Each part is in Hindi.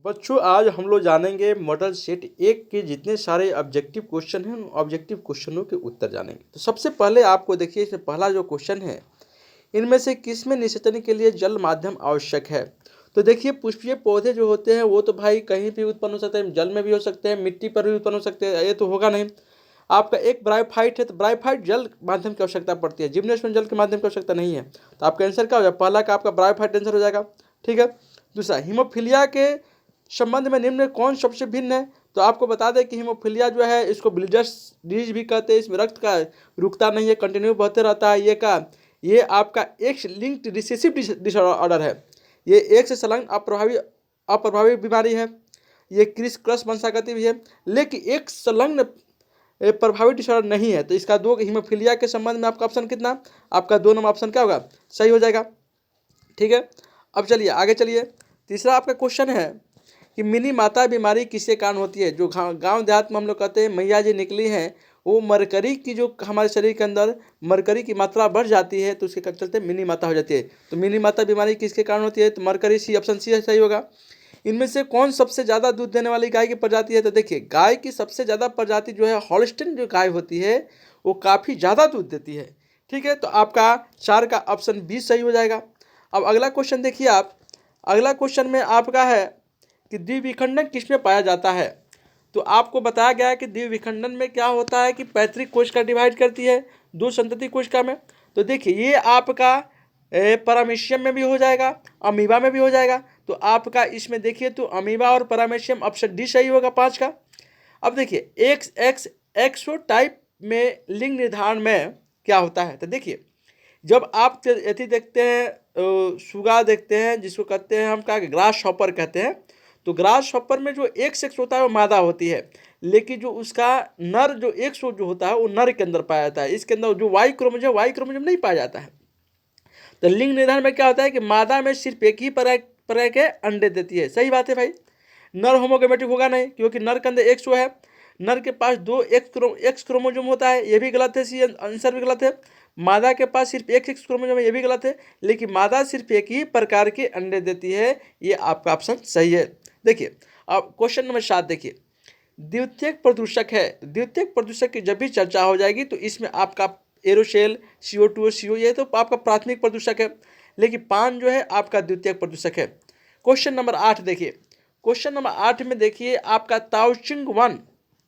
बच्चों आज हम लोग जानेंगे मॉडल सेट एक के जितने सारे ऑब्जेक्टिव क्वेश्चन हैं उन ऑब्जेक्टिव क्वेश्चनों के उत्तर जानेंगे। तो सबसे पहले आपको देखिए इसमें पहला जो क्वेश्चन है, इनमें से किस में निषेचन के लिए जल माध्यम आवश्यक है। तो देखिए पुष्पीय पौधे जो होते हैं वो तो भाई कहीं भी उत्पन्न हो सकते हैं, जल में भी हो सकते हैं, मिट्टी पर भी उत्पन्न हो सकते हैं, ये तो होगा नहीं। आपका एक ब्रायोफाइट है तो ब्रायोफाइट जल माध्यम की आवश्यकता पड़ती है, जिम्नोस्पर्म जल के माध्यम की आवश्यकता नहीं है। तो आपका आंसर क्या हो जाएगा, पहला का आपका ब्रायोफाइट आंसर हो जाएगा। ठीक है, दूसरा हीमोफीलिया के संबंध में निम्न में कौन सबसे भिन्न है। तो आपको बता दें कि हीमोफीलिया जो है इसको ब्लीडर्स डिजीज भी कहते हैं, इसमें रक्त का रुकता नहीं है, कंटिन्यू बहते रहता है। ये आपका एक्स लिंक्ड रिसेसिव डिसऑर्डर है, ये एक से संलग्न अप्रभावी बीमारी है। ये क्रिस क्रस वंशागति भी है, लेकिन एक संलग्न प्रभावी डिसऑर्डर नहीं है। तो इसका दो हीमोफीलिया के संबंध में आपका ऑप्शन कितना, आपका 2 नंबर ऑप्शन क्या होगा, सही हो जाएगा। ठीक है, अब चलिए आगे चलिए। तीसरा आपका क्वेश्चन है कि मिनी माता बीमारी किसके कारण होती है। जो गांव देहात में हम लोग कहते हैं मैया जी निकली हैं, वो मरकरी की जो हमारे शरीर के अंदर मरकरी की मात्रा बढ़ जाती है तो उसके चलते मिनी माता हो जाती है। तो मिनी माता बीमारी किसके कारण होती है, तो मरकरी, सी ऑप्शन सी सही होगा। इनमें से कौन सबसे ज़्यादा दूध देने वाली गाय की प्रजाति है। तो देखिए गाय की सबसे ज़्यादा प्रजाति जो है हॉल्स्टीन जो गाय होती है वो काफ़ी ज़्यादा दूध देती है। ठीक है, तो आपका 4 का ऑप्शन बी सही हो जाएगा। अब अगला क्वेश्चन देखिए आप, अगला क्वेश्चन में आपका है कि द्विविखंडन किसमें पाया जाता है। तो आपको बताया गया है कि द्विविखंडन में क्या होता है कि पैतृक कोशिका डिवाइड करती है दो संतति कोशिका में। तो देखिए ये आपका पैरामीशियम में भी हो जाएगा, अमीबा में भी हो जाएगा। तो आपका इसमें देखिए तो अमीबा और पैरामीशियम ऑप्शन डी सही होगा 5 का। अब देखिए एक्सोटाइप में लिंग निर्धारण में क्या होता है। तो देखिए जब आप यदि देखते हैं सुगा देखते हैं जिसको कहते हैं हम क्या ग्रास हॉपर कहते हैं। तो ग्रास हॉपर में जो एक सेक्स होता है वो मादा होती है, लेकिन जो उसका नर जो एक सौ जो होता है वो नर के अंदर पाया जाता है। इसके अंदर जो वाई क्रोमोसोम नहीं पाया जाता है। तो लिंग निर्धारण में क्या होता है कि मादा में सिर्फ एक ही परय के अंडे देती है। सही बात है भाई, नर होमोगेमेटिक होगा नहीं क्योंकि नर के अंदर एक सौ है, नर के पास दो एक्स क्रोमोसोम होता है, ये भी गलत है, सी आंसर भी गलत है। मादा के पास सिर्फ एक एक्स क्रोमोसोम है, ये भी गलत है, लेकिन मादा सिर्फ एक ही प्रकार के अंडे देती है, ये आपका ऑप्शन सही है। देखिए अब क्वेश्चन नंबर 7 देखिए, द्वितीयक प्रदूषक है। द्वितीयक प्रदूषक की जब भी चर्चा हो जाएगी तो इसमें आपका एरोसेल, CO2 और CO ये तो आपका प्राथमिक प्रदूषक है, लेकिन पान जो है आपका द्वितीयक प्रदूषक है। क्वेश्चन नंबर 8 देखिए, क्वेश्चन नंबर 8 में देखिए आपका ताओचिंग वन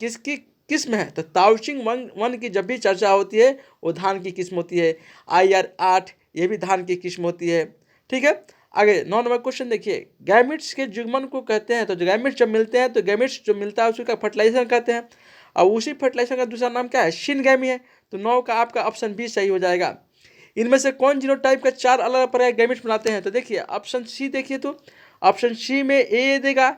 किसकी किस्म है। तो ताओचिंग वन की जब भी चर्चा होती है वो धान की किस्म होती है। IR8 ये भी धान की किस्म होती है। ठीक है, आगे 9 नंबर क्वेश्चन देखिए, गैमिट्स के युग्मन को कहते हैं। तो जो गैमिट्स जब मिलते हैं तो गैमिट्स जो मिलता है उसका फर्टिलाइजेशन कहते हैं, और उसी फर्टिलाइजेशन का दूसरा नाम क्या है, सिनगैमी है। तो 9 का आपका ऑप्शन बी सही हो जाएगा। इनमें से कौन जीनोटाइप का 4 अलग अलग प्रकार गैमेट्स बनाते हैं। तो देखिए ऑप्शन सी देखिए, तो ऑप्शन सी में ए देगा,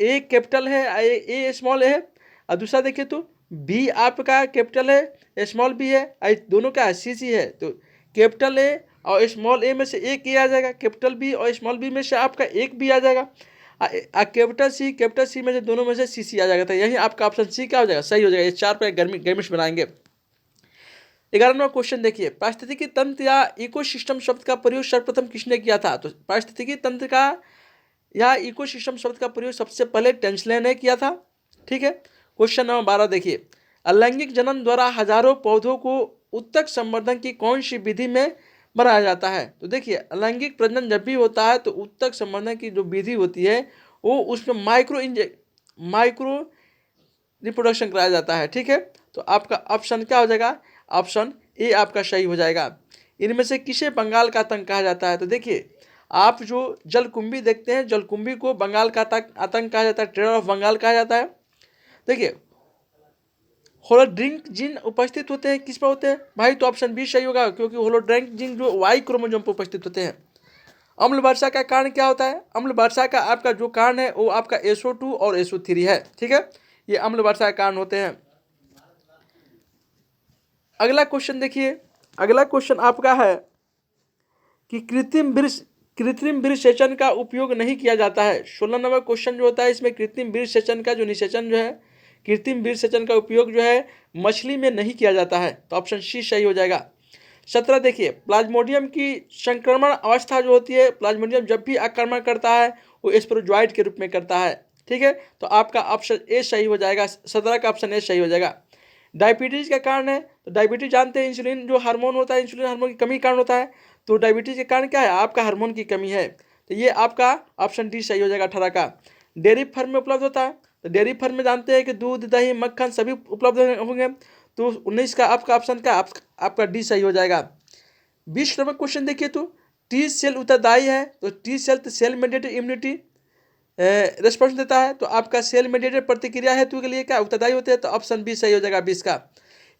ए कैपिटल है, ए स्मॉल है, और दूसरा देखिए तो बी आपका कैपिटल है, स्मॉल बी है, दोनों का सी सी है। तो कैपिटल ए और स्मॉल ए में से एक ए आ जाएगा, कैपिटल बी और स्मॉल बी में से आपका एक बी आ जाएगा, कैपिटल सी में से दोनों में से सी सी आ जाएगा। तो यही आपका ऑप्शन सी क्या हो जाएगा, सही हो जाएगा। ये 4 प्रकार गैमेट्स बनाएंगे। 11वां क्वेश्चन देखिए, पारिस्थितिकी तंत्र या इकोसिस्टम शब्द का प्रयोग सर्वप्रथम किसने किया था। तो पारिस्थितिकी तंत्र का या इकोसिस्टम शब्द का प्रयोग सबसे पहले टेंसले ने किया था। ठीक है, क्वेश्चन नंबर 12 देखिए, अलैंगिक जनन द्वारा हजारों पौधों को उत्तक संवर्धन की कौन सी विधि में बनाया जाता है। तो देखिए अलैंगिक प्रजनन जब भी होता है तो उत्तक संवर्धन की जो विधि होती है वो उसमें माइक्रो रिप्रोडक्शन कराया जाता है। ठीक है, तो आपका ऑप्शन क्या हो जाएगा, ऑप्शन ए आपका सही हो जाएगा। इनमें से किसे बंगाल का आतंक कहा जाता है। तो देखिए आप जो जलकुंभी देखते हैं, जलकुंभी को बंगाल का आतंक कहा जाता है, टेरर ऑफ बंगाल कहा जाता है। देखिए होलोड्रिंक जीन उपस्थित होते हैं किस पर होते हैं भाई, तो ऑप्शन बी सही होगा क्योंकि होलोड्रिंक जीन जो वाई क्रोमोसोम पर उपस्थित होते हैं। अम्ल वर्षा का कारण क्या होता है। अम्ल वर्षा का आपका जो कारण है वो आपका SO2 और SO3 है। ठीक है, ये अम्ल वर्षा का कारण होते हैं। अगला क्वेश्चन देखिए, अगला क्वेश्चन आपका है कि कृत्रिम वृक्ष सेचन का उपयोग नहीं किया जाता है। 16 नंबर क्वेश्चन जो होता है इसमें कृत्रिम वृक्ष सेचन का जो निषेचन जो है, कृत्रिम वृक्ष सेचन का उपयोग जो है मछली में नहीं किया जाता है। तो ऑप्शन सी सही हो जाएगा। 17 देखिए, प्लाज्मोडियम की संक्रमण अवस्था जो होती है, प्लाज्मोडियम जब भी आक्रमण करता है वो स्पोरोजोइट के रूप में करता है। ठीक है, तो आपका ऑप्शन ए सही हो जाएगा, 17 का ऑप्शन ए सही हो जाएगा। डायबिटीज का कारण है, तो डायबिटीज जानते हैं इंसुलिन जो हार्मोन होता है, इंसुलिन हार्मोन की कमी के कारण होता है। तो डायबिटीज के कारण क्या है, आपका हार्मोन की कमी है। तो ये आपका ऑप्शन डी सही हो जाएगा 18 का। डेयरी फार्म में उपलब्ध होता है, तो डेयरी फार्म में जानते हैं कि दूध दही मक्खन सभी उपलब्ध होंगे। तो 19 का आपका ऑप्शन का आपका डी सही हो जाएगा। 20 नंबर क्वेश्चन देखिए, तो टी सेल उत्तरदायी है, तो टी सेल तो सेल मेडिएटेड इम्यूनिटी रिस्पॉन्स देता है, तो आपका सेल मेडिएटेड प्रतिक्रिया हेतु के लिए क्या उत्तरदायी होते हैं, तो ऑप्शन बी सही हो जाएगा 20 का।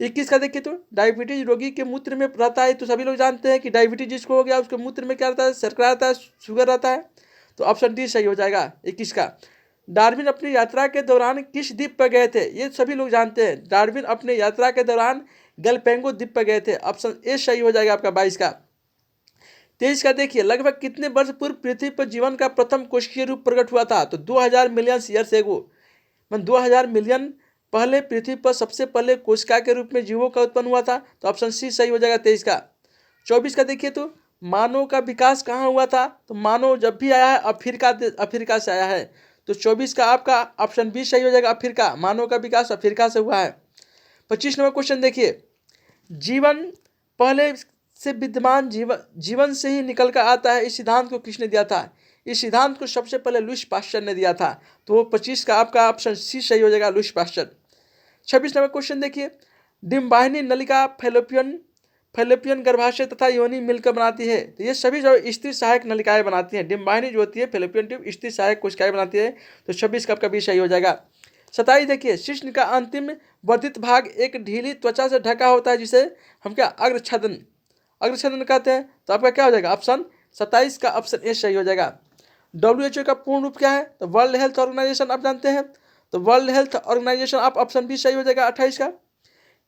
21 का देखिए, तो डायबिटीज रोगी के मूत्र में रहता है, तो सभी लोग जानते हैं कि डायबिटीज जिसको हो गया उसके मूत्र में क्या रहता है, शर्करा रहता है, शुगर रहता है, तो ऑप्शन डी सही हो जाएगा 21 का। डार्विन अपनी यात्रा के दौरान किस द्वीप पर गए थे, ये सभी लोग जानते हैं, डार्विन अपने यात्रा के दौरान गलपेंगो द्वीप पर गए थे, ऑप्शन ए सही हो जाएगा आपका 22 का। 23 का देखिए, लगभग कितने वर्ष पूर्व पृथ्वी पर जीवन का प्रथम कोशिकीय रूप प्रकट हुआ था, तो 2000 मिलियन ईयर्स एगो, 2000 मिलियन पहले पृथ्वी पर सबसे पहले कोशिका के रूप में जीवों का उत्पन्न हुआ था, तो ऑप्शन सी सही हो जाएगा 23 का। 24 का देखिए, तो मानव का विकास कहाँ हुआ था, तो मानव जब भी आया है अफ्रीका से आया है, तो 24 का आपका ऑप्शन बी सही हो जाएगा, अफ्रीका, मानव का विकास अफ्रीका से हुआ है। 25 नंबर क्वेश्चन देखिए, जीवन पहले से विद्यमान जीवन से ही निकल कर आता है, इस सिद्धांत को किसने दिया था, इस सिद्धांत को सबसे पहले लुईस पास्चर ने दिया था, तो वो 25 का आपका ऑप्शन सी सही हो जाएगा, लुईस पास्चर। 26 नंबर क्वेश्चन देखिए, डिम्बाहिनी नलिका फैलोपियन गर्भाशय तथा योनि मिलकर बनाती है, तो ये सभी जो स्त्री सहायक नलिकाएं बनाती हैं, डिम्बाहिनी जो होती है फैलोपियन ट्यूब स्त्री सहायक कोशिकाएं बनाती है, तो 26 का आपका बी सही हो जाएगा। 27 देखिए, शिश्न का अंतिम वर्धित भाग एक ढीली त्वचा से ढका होता है, जिसे हम क्या अग्रछदन कहते हैं, तो आपका क्या हो जाएगा, ऑप्शन 27 का ऑप्शन ए सही हो जाएगा। WHO का पूर्ण रूप क्या है, तो वर्ल्ड हेल्थ ऑर्गेनाइजेशन आप जानते हैं, तो वर्ल्ड हेल्थ ऑर्गेनाइजेशन आप ऑप्शन बी सही हो जाएगा 28 का।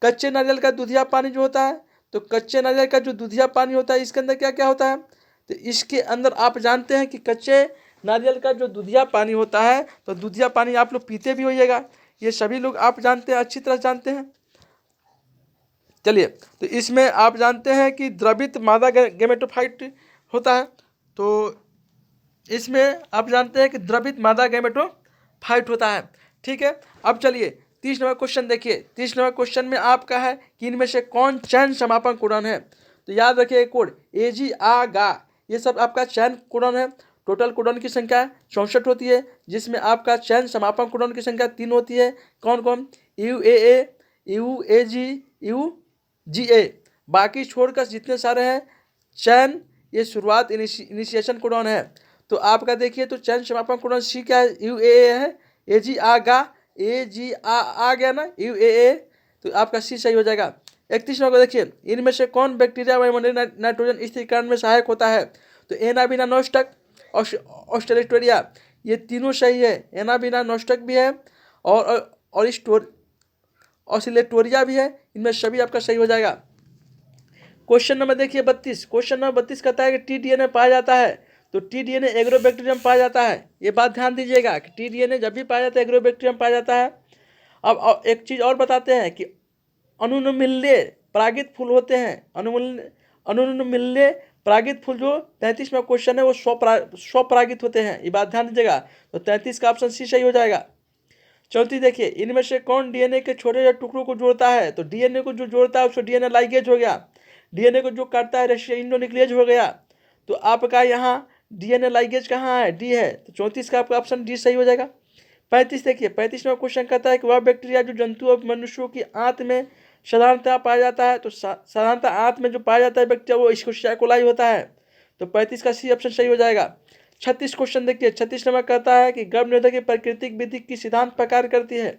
कच्चे नारियल का दूधिया पानी जो होता है, तो कच्चे नारियल का जो दूधिया पानी होता है इसके अंदर क्या क्या होता है, तो इसके अंदर आप जानते हैं कि कच्चे नारियल का जो दूधिया पानी होता है, तो दूधिया पानी आप लोग पीते भी होइएगा, ये सभी लोग आप जानते हैं, अच्छी तरह जानते हैं। चलिए, तो इसमें आप जानते हैं कि द्रवित मादा गैमेटोफाइट होता है, तो इसमें आप जानते हैं कि द्रवित मादा गैमेटोफाइट होता है। ठीक है, अब चलिए 30 नंबर क्वेश्चन देखिए, 30 नंबर क्वेश्चन में आपका है कि इनमें से कौन चयन समापन कोडन है, तो याद रखिए कोड AG आ गा, ये सब आपका चयन कोडन है। टोटल कोडन की संख्या 64 होती है, जिसमें आपका चयन समापन कोडन की संख्या 3 होती है। कौन कौन, UAA, UAG, UGA, बाकी छोड़कर जितने सारे हैं चयन, ये शुरुआत इनिशिएशन कोडन है। तो आपका देखिए, तो चयन समापन कोडन सी क्या है, UAA है, AG आ गया ना, UAA, तो आपका सी सही हो जाएगा। 31 नंबर को देखिए, इनमें से कौन बैक्टीरिया वायुमंडलीय नाइट्रोजन स्थिरीकरण में सहायक होता है, तो एनाबिना नॉस्टक, ऑस्ट्रेलिस्टोरिया, ये तीनों सही है, एनाबिना नॉस्टक भी है और ऑसिलेटोरिया भी है, इनमें सभी आपका सही हो जाएगा। क्वेश्चन नंबर देखिए 32, क्वेश्चन नंबर 32 कहता है कि TDNA पाया जाता है, तो TDNA एग्रोबैक्टीरियम पाया जाता है, ये बात ध्यान दीजिएगा कि TDNA जब भी पाया जाता है एग्रोबैक्टीरियम पाया जाता है। अब एक चीज़ और बताते हैं कि अनुनमिल्य परागित फूल होते हैं, अनुनमिल्य परागित फूल जो 33 में क्वेश्चन है वो स्वपरागित होते हैं, ये बात ध्यान दीजिएगा, तो 33 का ऑप्शन सी सही हो जाएगा। 34 देखिए, इनमें से कौन DNA के छोटे छोटे टुकड़ों को जोड़ता है, तो DNA को जो जोड़ता है उसको DNA लाइगेज हो गया, DNA को जो काटता है रेसिडोन्यूक्लियेज हो गया, तो आपका यहाँ DNA लाइगेज कहाँ है, डी है, तो 34 का आपका ऑप्शन डी सही हो जाएगा। 35 देखिए, 35 में क्वेश्चन कहता है कि वह बैक्टीरिया जो जंतु और मनुष्यों की आंत में साधारणतः पाया जाता है, तो साधारणतः आंत में जो पाया जाता है बैक्टीरिया वो इस्कोशिया कोलाई होता है, तो 35 का सी ऑप्शन सही हो जाएगा। 36 क्वेश्चन देखिए, 36 नंबर कहता है कि गर्भनिरोधक की प्राकृतिक विधि की सिद्धांत पर कार्य करती है,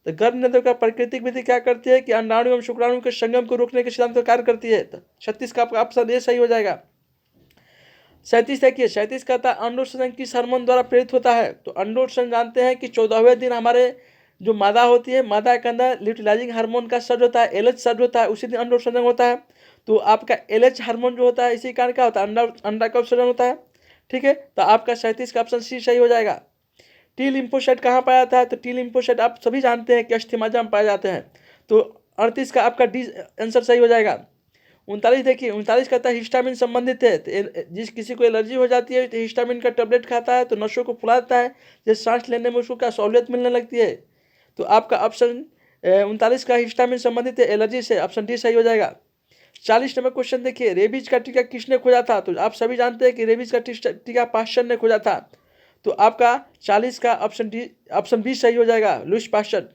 तो गर्भनिरोधक का प्राकृतिक विधि क्या करती है कि अंडाणु एवं शुक्राणु के संगम को रोकने के सिद्धांत पर कार्य करती है, तो 36 का आपका ऑप्शन ए सही हो जाएगा। 37 देखिए, 37 कहता है अंडोत्सर्जन किस हार्मोन द्वारा प्रेरित होता है, तो अंडोत्सर्जन जानते हैं कि 14वें दिन हमारे जो मादा होती है, मादा के अंदर ल्यूटिलाइजिंग हार्मोन का सर्ज होता है, LH सर्ज होता है, उसी दिन अंडोत्सर्जन होता है, तो आपका LH हार्मोन जो होता है इसी कारण क्या होता है, अंडा का उत्सर्जन होता है। ठीक है, तो आपका 37 का ऑप्शन सी सही हो जाएगा। टी लिम्फोसाइट कहाँ पाया जाता है, तो टी लिम्फोसाइट आप सभी जानते हैं कि अस्थि मज्जा में पाए जाते हैं, तो 38 का आपका डी आंसर सही हो जाएगा। 39 देखिए, 39 कहता है हिस्टामिन संबंधित है। तो जिस किसी को एलर्जी हो जाती है तो हिस्टामिन का टेबलेट खाता है तो नसों को फुला देता है, जिस सांस लेने में उसको क्या सहूलियत मिलने लगती है। तो आपका ऑप्शन 39 का हिस्टामिन संबंधित है एलर्जी से, ऑप्शन डी सही हो जाएगा। 40 नंबर क्वेश्चन देखिए, रेबीज का टीका किसने खोजा था? तो आप सभी जानते हैं कि रेबीज का टीका पाश्चर ने खोजा था। तो आपका 40 का ऑप्शन बी सही हो जाएगा, लुईस पाश्चर।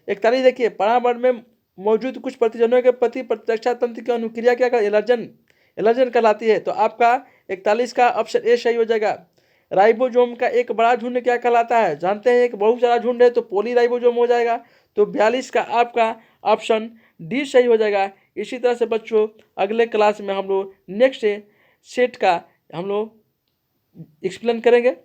41 देखिए, पर्यावरण में मौजूद कुछ प्रतिजनों के प्रति प्रतिरक्षा तंत्र की अनुक्रिया क्या एलर्जन कहलाती है। तो आपका 41 का ऑप्शन ए सही हो जाएगा। राइबोसोम का एक बड़ा झुंड क्या कहलाता है? जानते हैं कि बहुत सारा झुंड है तो पॉलीराइबोसोम हो जाएगा। तो 42 का आपका ऑप्शन डी सही हो जाएगा। इसी तरह से बच्चों अगले क्लास में हम लोग नेक्स्ट सेट का हम लोग एक्सप्लेन करेंगे।